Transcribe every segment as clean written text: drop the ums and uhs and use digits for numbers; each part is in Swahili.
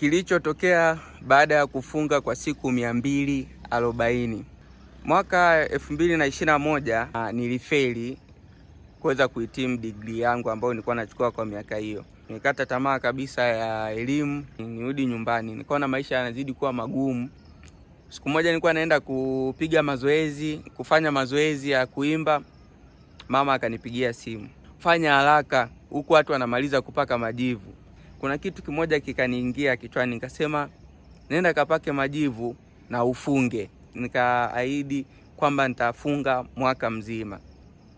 Kilichotokea baada ya kufunga kwa siku 240. Mwaka 2021 nilifeli kuweza kuhitimu degree yangu ambayo nilikuwa nachukua kwa miaka hiyo. Nikakata tamaa kabisa ya elimu, nirudi nyumbani. Nikaona maisha yanazidi kuwa magumu. Siku moja nilikuwa naenda kupiga mazoezi, kufanya mazoezi ya kuimba. Mama akanipigia simu, fanya haraka, huku watu wanamaliza kupaka majivu. Kuna kitu kimoja kikaniingia kichwani, nikasema nenda kapake majivu na ufunge. Nikaahidi kwamba nitafunga mwaka mzima.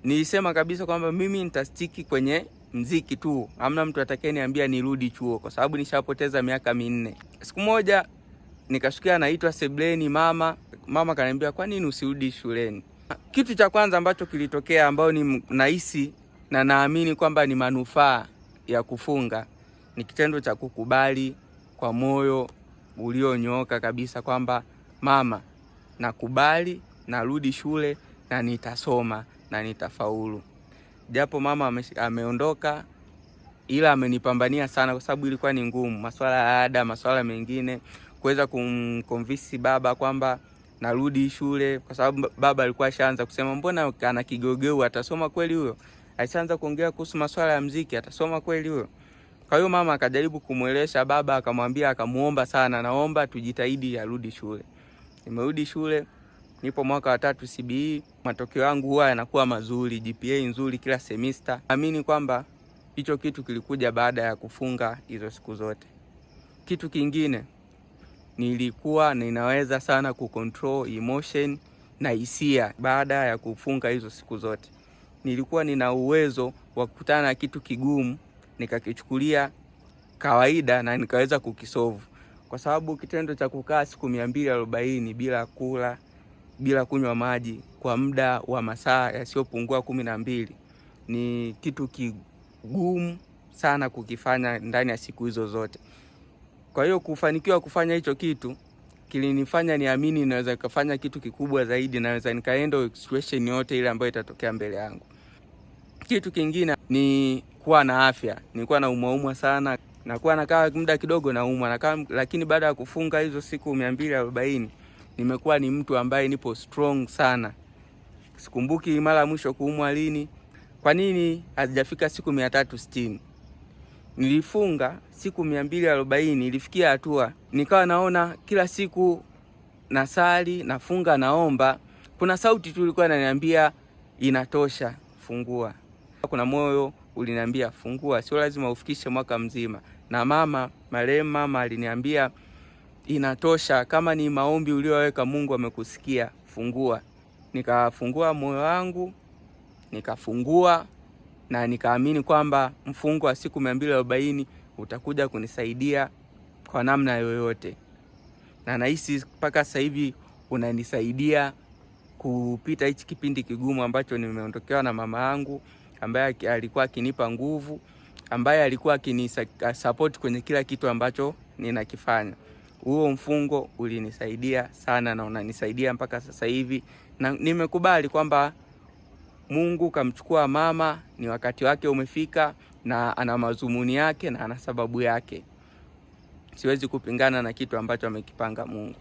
Nilisema kabisa kwamba mimi nitastiki kwenye mziki tu, hamna mtu atakayeniambia nirudi chuo kwa sababu nishapoteza miaka 4. Siku moja nikashukia naitwa sebleni, mama kaniambia, kwa nini usirudi shuleni? Kitu cha kwanza ambacho kilitokea ambao ni nahisi na naamini kwamba ni manufaa ya kufunga ni kitendo cha kukubali kwa moyo ulionyooka kabisa kwamba mama, nakubali, narudi shule na nitasoma na nitafaulu. Japo mama ameondoka, ila amenipambania sana kwa sababu ilikuwa ni ngumu, masuala ya ada, masuala mengine, kuweza kumconvince baba kwamba narudi shule, kwa sababu baba alikuwa ashaanza kusema mbona ana kigogeu, atasoma kweli huyo? Alishaanza kuongea kuhusu masuala ya muziki, atasoma kweli huyo? Kwa hiyo mama akajaribu kumuelesha baba, akamwambia, akamuomba sana, naomba tujitahidi arudi shule. Nimerudi shule, nipo mwaka wa 3 CBE, matokeo yangu huwa yanakuwa mazuri, GPA nzuri kila semester. Naamini kwamba hicho kitu kilikuja baada ya kufunga hizo siku zote. Kitu kingine, nilikuwa ninaweza sana kucontrol emotion na hisia baada ya kufunga hizo siku zote. Nilikuwa nina uwezo wa kukutana na kitu kigumu nikakichukulia kawaida na nikaweza kukisolve, kwa sababu kitendo cha kukaa siku 240 bila kula, bila kunywa maji kwa muda wa masaa yasiyopungua 12 ni kitu kigumu sana kukifanya ndani ya siku hizo zote. Kwa hiyo kufanikiwa kufanya hicho kitu kilinifanya niamini naweza kufanya kitu kikubwa zaidi, naweza nikaenda situation yote ile ambayo itatokea mbele yangu. Kitu kingine ni kuwa na afya. Nilikuwa naumwa sana, nakuwa nakaa muda kidogo naumwa, lakini baada ya kufunga hizo siku 240 nimekuwa ni mtu ambaye nipo strong sana. Sikumbuki mara mwisho kuumwa lini. Kwa nini hazijafika siku 360? Nilifunga siku 240, ilifikia hatua nikawa naona kila siku nasali, nafunga, naomba, kuna sauti tu ilikuwa inaniambia inatosha, fungua. Kuna moyo uliniambia fungua, sio lazima ufikishe mwaka mzima. Na marehemu mama aliniambia inatosha, kama ni maombi ulioweka Mungu amekusikia, fungua. Nikafungua moyo wangu, nikafungua na nikaamini kwamba mfungo wa siku 240 utakuja kunisaidia kwa namna yoyote. Na nahisi mpaka sasa hivi unanisaidia kupita hichi kipindi kigumu ambacho nimeondokewa na mama yangu, ambaye alikuwa akinipa nguvu, ambaye alikuwa akinisupport kwenye kila kitu ambacho ninakifanya. Huo mfungo ulinisaidia sana na unanisaidia mpaka sasa hivi, na nimekubali kwamba Mungu kamchukua mama, ni wakati wake umefika na ana mazumuni yake na ana sababu yake. Siwezi kupingana na kitu ambacho amekipanga Mungu.